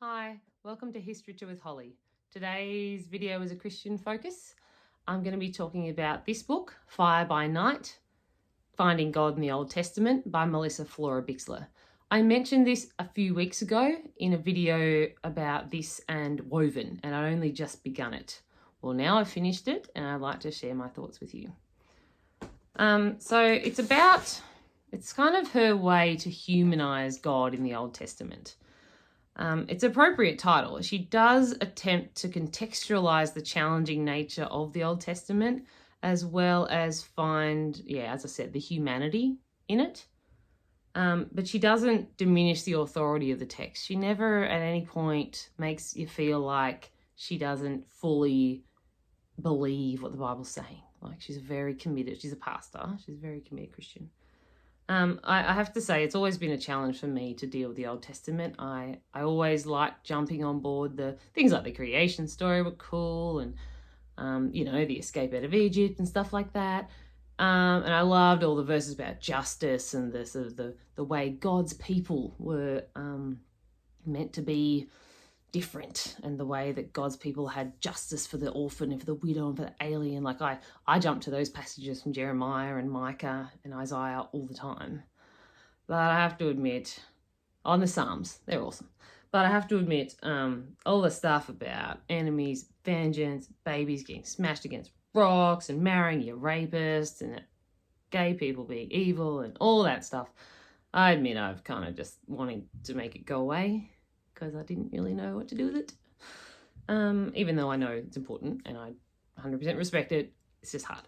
Hi, welcome to History with Holly. Today's video is a Christian focus. I'm going to be talking about this book, Fire by Night, Finding God in the Old Testament by Melissa Florer-Bixxler. I mentioned this a few weeks ago in a video about this and Woven, and I'd only just begun it. Well, now I've finished it and I'd like to share my thoughts with you. So it's kind of her way to humanize God in the Old Testament. It's an appropriate title. She does attempt to contextualize the challenging nature of the Old Testament, as well as find, as I said, the humanity in it. But she doesn't diminish the authority of the text. She never at any point makes you feel like she doesn't fully believe what the Bible's saying. Like, she's very committed. She's a pastor. She's a very committed Christian. I have to say, it's always been a challenge for me to deal with the Old Testament. I always liked jumping on board. The things like the creation story were cool, and the escape out of Egypt and stuff like that. And I loved all the verses about justice and the sort of the way God's people were meant to be different, and the way that God's people had justice for the orphan and for the widow and for the alien. Like, I jump to those passages from Jeremiah and Micah and Isaiah all the time. But I have to admit, on the Psalms, they're awesome. But I have to admit, all the stuff about enemies, vengeance, babies getting smashed against rocks and marrying your rapists and gay people being evil and all that stuff, I admit I've kind of just wanted to make it go away, because I didn't really know what to do with it. Even though I know it's important and I 100% respect it, it's just hard.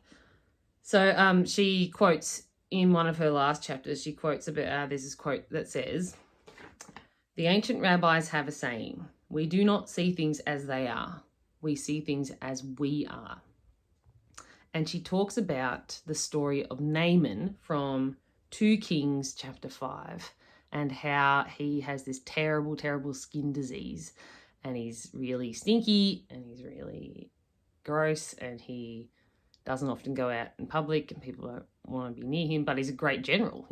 So she quotes in one of her last chapters, she quotes there's this quote that says, "The ancient rabbis have a saying, we do not see things as they are, we see things as we are." And she talks about the story of Naaman from 2 Kings chapter 5, and how he has this terrible, terrible skin disease, and he's really stinky and he's really gross, and he doesn't often go out in public and people don't want to be near him, but he's a great general,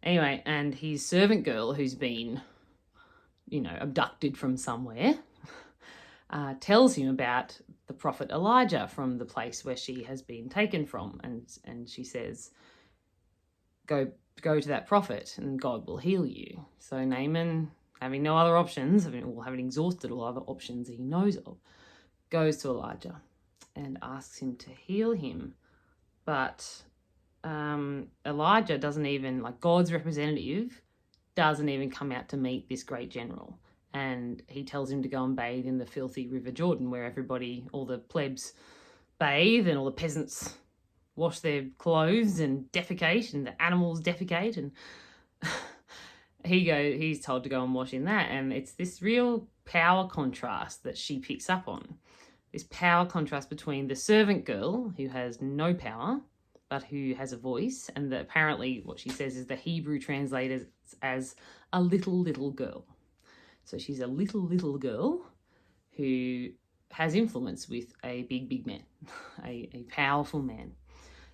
Anyway, and his servant girl, who's been, abducted from somewhere, tells him about the prophet Elijah from the place where she has been taken from, and she says, go to that prophet and God will heal you. So Naaman, having no other options, having exhausted all other options he knows of, goes to Elijah and asks him to heal him. But Elijah doesn't even, God's representative, doesn't even come out to meet this great general. And he tells him to go and bathe in the filthy River Jordan, where all the plebs bathe and all the peasants wash their clothes and defecate, and the animals defecate, and he's told to go and wash in that. And it's this real power contrast that she picks up on. This power contrast between the servant girl, who has no power, but who has a voice, and apparently what she says is the Hebrew translated as a little girl. So she's a little girl who has influence with a big man, a powerful man.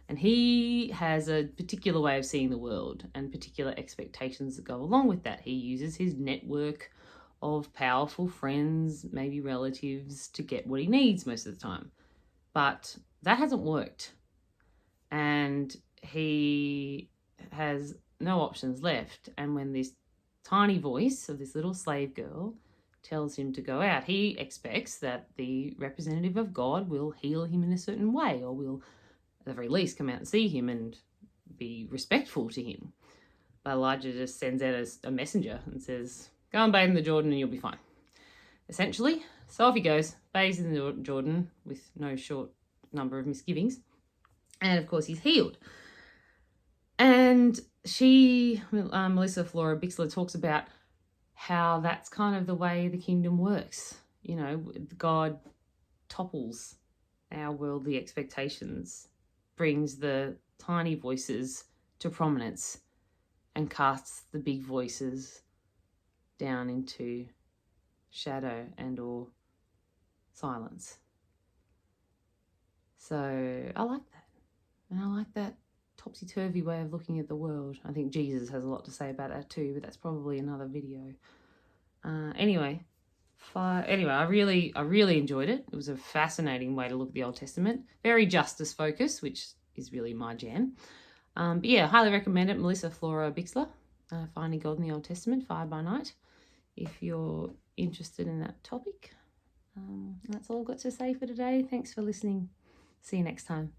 And he has a particular way of seeing the world and particular expectations that go along with that. He uses his network of powerful friends, maybe relatives, to get what he needs most of the time. But that hasn't worked. And he has no options left. And when this tiny voice of this little slave girl tells him to go out, he expects that the representative of God will heal him in a certain way, or will at the very least come out and see him and be respectful to him. But Elijah just sends out a messenger and says, go and bathe in the Jordan and you'll be fine, essentially. So off he goes, bathes in the Jordan with no short number of misgivings, and of course he's healed. And Melissa Florer-Bixxler, talks about how that's kind of the way the kingdom works. God topples our worldly expectations, brings the tiny voices to prominence, and casts the big voices down into shadow and or silence. So I like that. And I like that topsy-turvy way of looking at the world. I think Jesus has a lot to say about that too, but that's probably another video. Anyway, I really enjoyed it. It was a fascinating way to look at the Old Testament. Very justice focused, which is really my jam. But yeah, highly recommend it. Melissa Florer-Bixxler, Finding God in the Old Testament, Fire by Night, if you're interested in that topic. That's all I've got to say for today. Thanks for listening. See you next time.